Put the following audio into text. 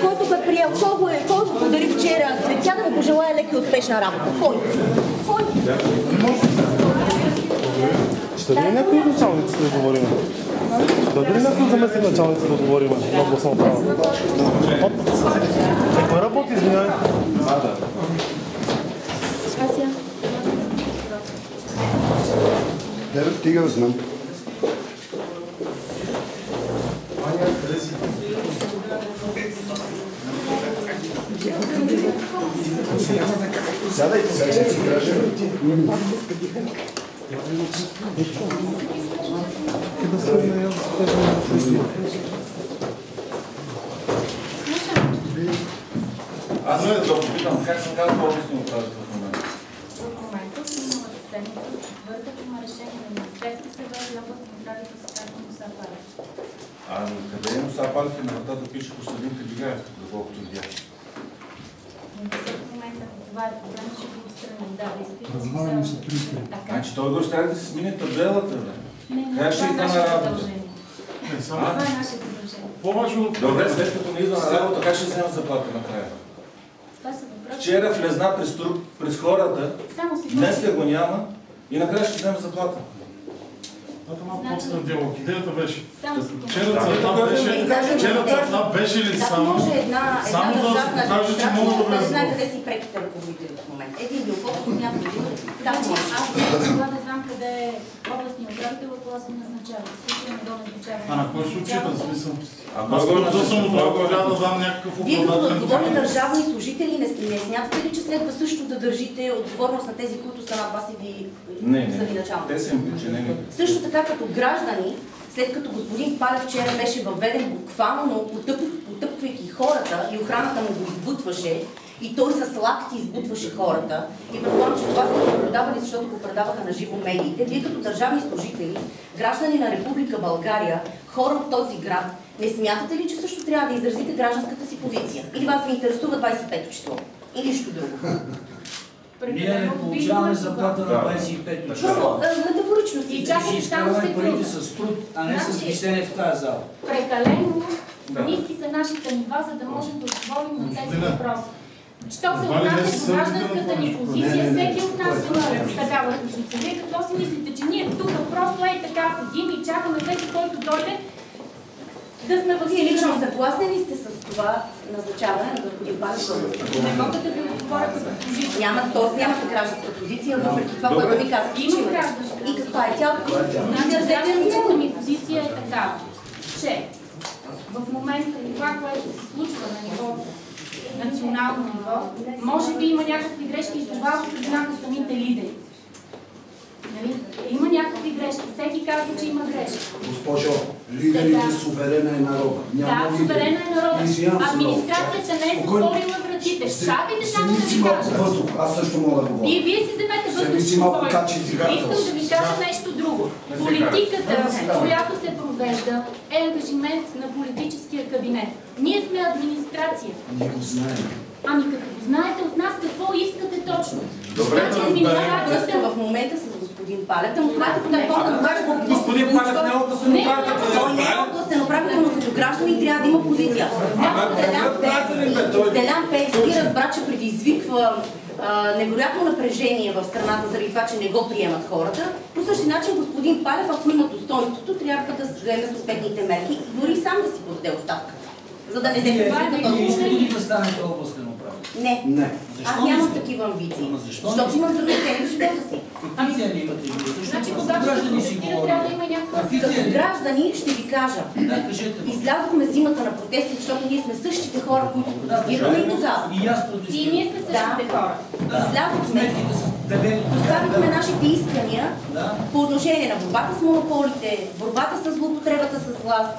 който го е приел, кой го подари вчера, тя да му пожелая лека и успешна работа? Кой? Ще дали някой от началниците да говорим? Да дали някой от заместник началниците да говорим на областна управа? Кой работи, извинявай? Ася. Тебе стига да знам. Сядайте, сега ще си кажа. Аз да попитам, как се казва областния управител в момента? В момента, миналата седмица, в четвъртък има решение на Министерския съвет и областния управител се казва Муса Палев. Къде е Муса Палев и на вратата пише Костадин Кадигаев, доколкото видях? В момента това е проблем, ще го отстраним. Да, Размавени са трите. Значи той го ще да се смени табелата, бе. Как ще идва на работа? Това е наше задължение. Добре, след като не идва на работа, как ще вземат заплата накрая? Това са въпроси. Вчера влезна през хората, днеска го няма и накрая ще вземе заплата. Това малко по-цена диалог. Идеята беше. Вчера целта беше ли само може една държавна администрация да знае къде си преките ръководители в момента. Един бил фокус, някой бил. Аз не знам къде е областния управител, ако аз се назначава. Случай не до назначава. А на кой случай да смисъл? Аз който съм отдавал, трябва да дам някакъв Вие като управдателен. отговорни държавни служители не смятате ли, че следва също да държите отговорност на тези, които са над вас и ви са ви начални? Те са им подчинени. Също така като граждани, след като господин Палев вчера беше въведен буквално, потъпквайки хората и охраната му го избутваше, и той с лакти избутваше хората, и предполагам, че това сте го предавали, защото го предаваха на живо медиите, вие като държавни служители, граждани на Република България, хора от този град, не смятате ли, че също трябва да изразите гражданската си позиция? Или вас ви интересува 25-то число? Или нищо друго? Ние не получаваме заплата на 25 числа. Метафорично си. И чакайте само парите секунда. с труд, а не с висене в тази зала. Прекалено ниски са нашите нива, за да можем да отговорим на тези въпроси. Що се отнася до гражданската ни позиция, всеки от нас има такава позиция. Вие какво си мислите, че ние тук просто така седим и чакаме всеки, който дойде, да сме в Вие лично съгласни ли сте с това назначаване на господин Палев? Не мога да ви отговоря като служител. Нямате гражданска позиция, въпреки това, което ми казвате. Имам гражданска. И каква е тя? Гражданската ми позиция е такава, че в момента това, което се случва на ниво национално ниво, може би има някакви грешки и това признаха самите лидери. Има някакви грешки. Всеки казва, че има грешки. Госпожо, лидерите суверена е народа. Да, суверена е народа. Администрацията не е затворила вратите. Чакайте само да ви кажа. Аз също мога да говоря. И вие си вземете въздух. Искам да ви кажа нещо друго. Политиката, която се провежда, е ангажимент на политическия кабинет. Ние сме администрация. Ние го знаем. Ами като го знаете от нас, какво искате точно? Добре, Администрацията в момента с господин Палев, да му знаете какво да му кажа. Господин Палев не е областен управител. Той не е областен управител, но като граждани трябва да има позиция. Делян Пеевски разбра, че предизвиква невероятно напрежение в страната заради това, че не го приемат хората. По същия начин господин Палев, ако има достоинството, трябва да вземе съответните мерки и дори сам да си подаде оставката. За да не се превърне този Искате ли да станете областен управител? Не. Аз нямам такива амбиции. Защото имам други цели в живота си. Какви цели имате? Значи, когато граждани си протестира, говорим. трябва да има някаква... Като граждани ще ви кажа. Излязохме зимата на протести, защото ние сме същите хора, които протестираме и тогава. И аз протестирам. И ние сме същите хора. Излязохме, поставихме нашите искания по отношение на борбата с монополите, борбата с злоупотребата с власт,